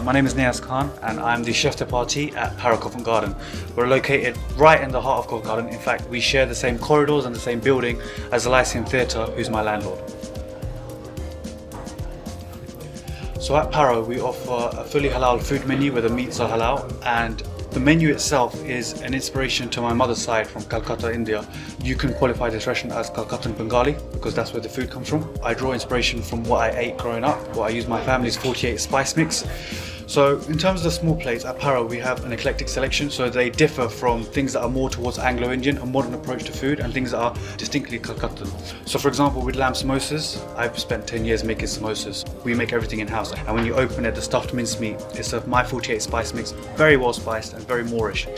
My name is Niaz Khan and I'm the chef de partie at Paro Covent Garden. We're located right in the heart of Covent Garden. In fact, we share the same corridors and the same building as the Lyceum Theatre, who's my landlord. So at Paro, we offer a fully halal food menu where the meats are halal, and the menu itself is an inspiration to my mother's side from Calcutta, India. You can qualify this restaurant as Calcuttan Bengali because that's where the food comes from. I draw inspiration from what I ate growing up, what I use my family's 48 spice mix. So in terms of the small plates at Paro, we have an eclectic selection, so they differ from things that are more towards Anglo-Indian, a modern approach to food, and things that are distinctly Calcuttan. So for example, with lamb samosas, I've spent 10 years making samosas. We make everything in-house, and when you open it, the stuffed mincemeat, it's a my 48 spice mix, very well spiced and very Moorish.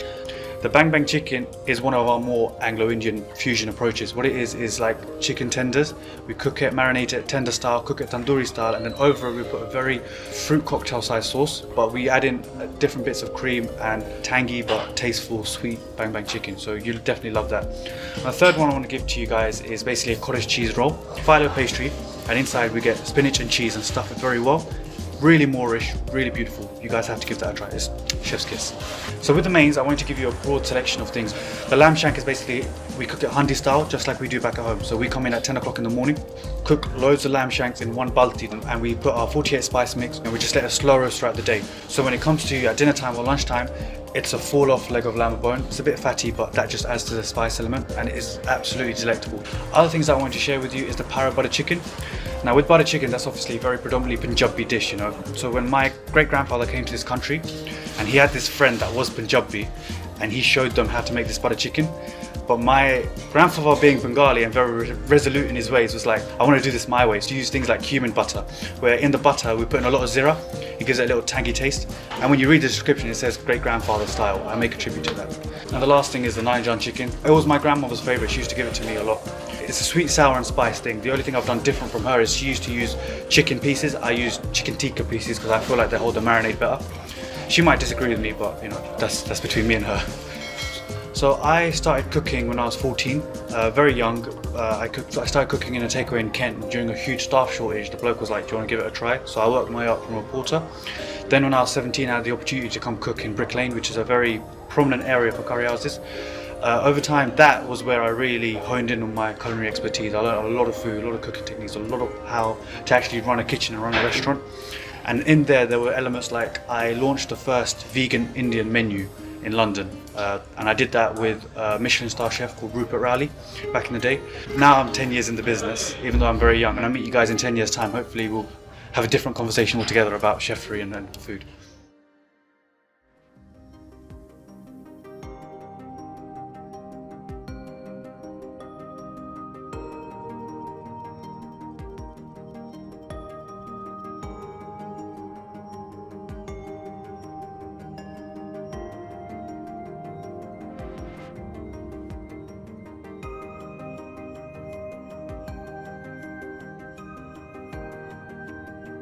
The bang bang chicken is one of our more Anglo-Indian fusion approaches. What it is like chicken tenders. We cook it, marinate it tender style, cook it tandoori style, and then over it we put a very fruit cocktail size sauce, but we add in different bits of cream and tangy but tasteful sweet bang bang chicken. So you'll definitely love that. And the third one I want to give to you guys is basically a cottage cheese roll, phyllo pastry, and inside we get spinach and cheese and stuff it very well. Really Moorish, really beautiful. You guys have to give that a try. It's chef's kiss. So with the mains, I wanted to give you a broad selection of things. The lamb shank is basically, we cook it handi style, just like we do back at home. So we come in at 10 o'clock in the morning, cook loads of lamb shanks in one balti, and we put our 48 spice mix, and we just let it slow roast throughout the day. So when it comes to at dinner time or lunchtime, it's a fall off leg of lamb bone. It's a bit fatty, but that just adds to the spice element, and it is absolutely delectable. Other things that I want to share with you is the Paro butter chicken. Now with butter chicken, that's obviously a very predominantly Punjabi dish, you know. So when my great-grandfather came to this country, and he had this friend that was Punjabi, and he showed them how to make this butter chicken. But my grandfather, being Bengali and very resolute in his ways, was like, I want to do this my way. So use things like cumin butter, where in the butter we put in a lot of zira. It gives it a little tangy taste. And when you read the description, it says great-grandfather style. I make a tribute to that. And the last thing is the Nine chicken. It was my grandmother's favorite. She used to give it to me a lot. It's a sweet, sour and spice thing. The only thing I've done different from her is she used to use chicken pieces. I use chicken tikka pieces because I feel like they hold the marinade better. She might disagree with me, but you know, that's between me and her. So I started cooking when I was 14, very young. I started cooking in a takeaway in Kent during a huge staff shortage. The bloke was like, do you want to give it a try? So I worked my way up from a porter. Then when I was 17, I had the opportunity to come cook in Brick Lane, which is a very prominent area for curry houses. Over time, that was where I really honed in on my culinary expertise. I learned a lot of food, a lot of cooking techniques, a lot of how to actually run a kitchen and run a restaurant. And in there were elements like I launched the first vegan Indian menu in London, and I did that with a Michelin star chef called Rupert Rowley back in the day. Now I'm 10 years in the business, even though I'm very young, and I meet you guys in 10 years time. Hopefully we'll have a different conversation altogether about chefry and food.